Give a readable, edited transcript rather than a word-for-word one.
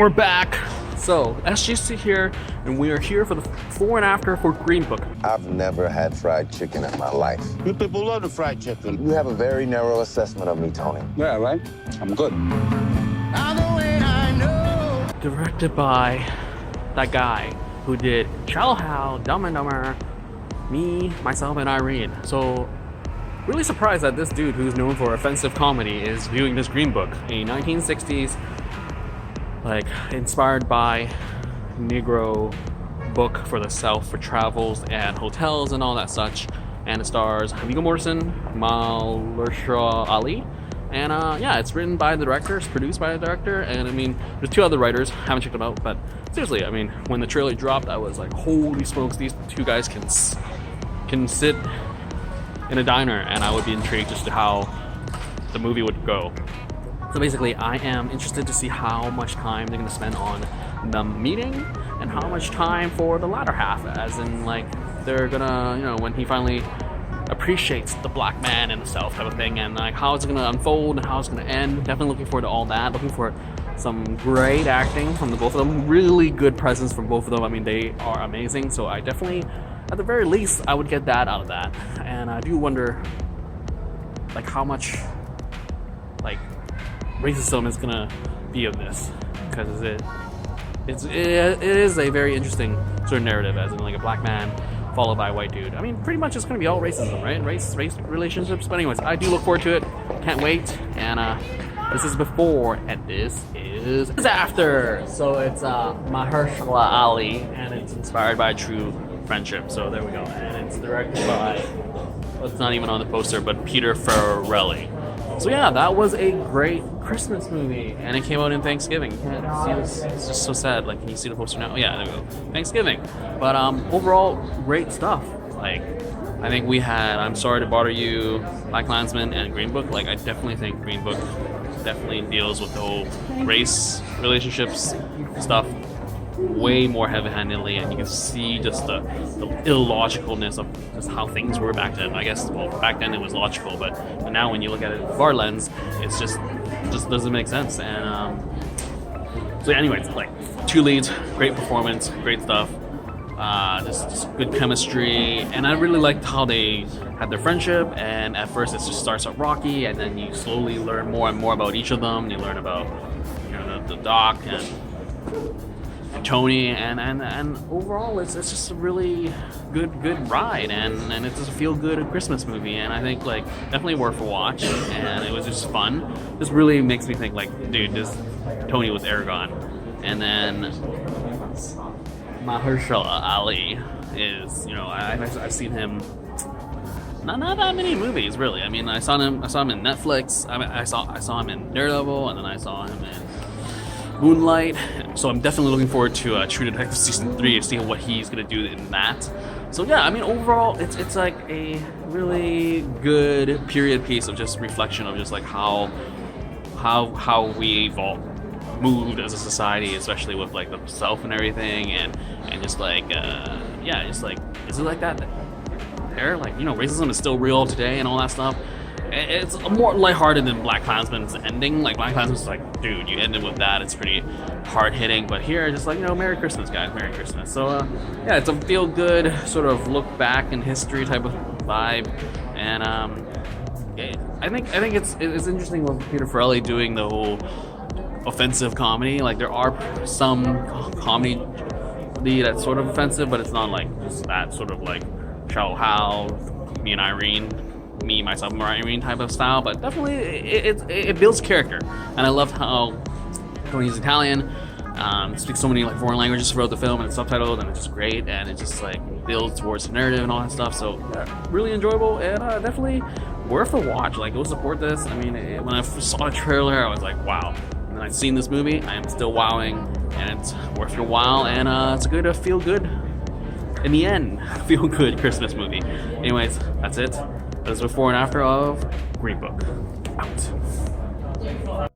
we're back. So, SGC here, and we are here for the before and after for Green Book. I've never had fried chicken in my life. You people love the fried chicken. You have a very narrow assessment of me, Tony. Yeah, right? I'm good. Directed by that guy who did Shallow Hal, Dumb and Dumber, Me, Myself, and Irene. So, really surprised that this dude who's known for offensive comedy is viewing this Green Book, a 1960s, like, inspired by Negro book for the South for travels and hotels and all that such. And it stars Viggo Mortensen, Mahershala Ali, and yeah, it's written by the director, it's produced by the director, and I mean, there's two other writers, haven't checked them out, but seriously, I mean, when the trailer dropped, I was like, holy smokes, these two guys can sit in a diner, and I would be intrigued as to how the movie would go. So basically, I am interested to see how much time they're gonna spend on the meeting and how much time for the latter half, as in like they're gonna, you know, when he finally appreciates the black man in the South type of thing, and like how it's gonna unfold and how it's gonna end. Definitely looking forward to all that. Looking for some great acting from the both of them. Really good presence from both of them. I mean, they are amazing. So I definitely, at the very least, I would get that out of that. And I do wonder, like, how much, like, racism is gonna be of this, because it is a very interesting sort of narrative, as in like a black man followed by a white dude. I mean, pretty much it's gonna be all racism, right? Race relationships. But anyways, I do look forward to it. Can't wait. And this is before, and this is after. So it's Mahershala Ali, and it's inspired by true friendship. So there we go. And it's directed by, well, it's not even on the poster, but Peter Farrelly. So yeah, that was a great Christmas movie, and it came out in Thanksgiving. You can't see this, it's just so sad. Like, can you see the poster now? Yeah, there we go. Thanksgiving. But overall, great stuff. Like, I think we had I'm Sorry to Bother You, Black Klansman, and Green Book. Like, I definitely think Green Book definitely deals with the whole race relationships stuff way more heavy-handedly, and you can see just the illogicalness of just how things were back then. I guess, well, back then it was logical, but now when you look at it with our lens, it's just doesn't make sense. And so anyways, like, two leads, great performance, great stuff, just good chemistry, and I really liked how they had their friendship. And at first it just starts out rocky, and then you slowly learn more and more about each of them. You learn about, you know, the doc and Tony, and overall it's just a really good ride, and it's just a feel good Christmas movie, and I think, like, definitely worth a watch, and it was just fun. This really makes me think, like, dude, this Tony was Aragon, and then Mahershala Ali is, you know, I've seen him not that many movies, really. I mean, I saw him in Netflix. I saw him in Daredevil, and then I saw him in Moonlight. So I'm definitely looking forward to True Detective Season 3 and seeing what he's going to do in that. So yeah, I mean, overall, it's like a really good period piece of just reflection of just like how we moved as a society, especially with like the South and everything, and just like yeah, just like, is it like that there? Like, you know, racism is still real today and all that stuff. It's more lighthearted than Black Klansman's ending. Like, Black Klansman's like, dude, you ended with that. It's pretty hard-hitting. But here, just like, you know, Merry Christmas, guys. Merry Christmas. So, yeah, it's a feel-good sort of look back in history type of vibe. And I think it's interesting with Peter Farrelly doing the whole offensive comedy. Like, there are some comedy that's sort of offensive, but it's not like just that sort of like Shallow Hal, Me, Myself, and Irene type of style, but definitely it builds character. And I loved how Tony's Italian, speaks so many like foreign languages throughout the film, and it's subtitled, and it's just great, and it just like builds towards the narrative and all that stuff. So really enjoyable, and definitely worth a watch. Like, go support this. I mean, when I saw the trailer, I was like, wow. And then I've seen this movie, I am still wowing, and it's worth your while, and it's a good feel good, in the end, feel good Christmas movie. Anyways, that's it. That's before and after of Green Book. Out.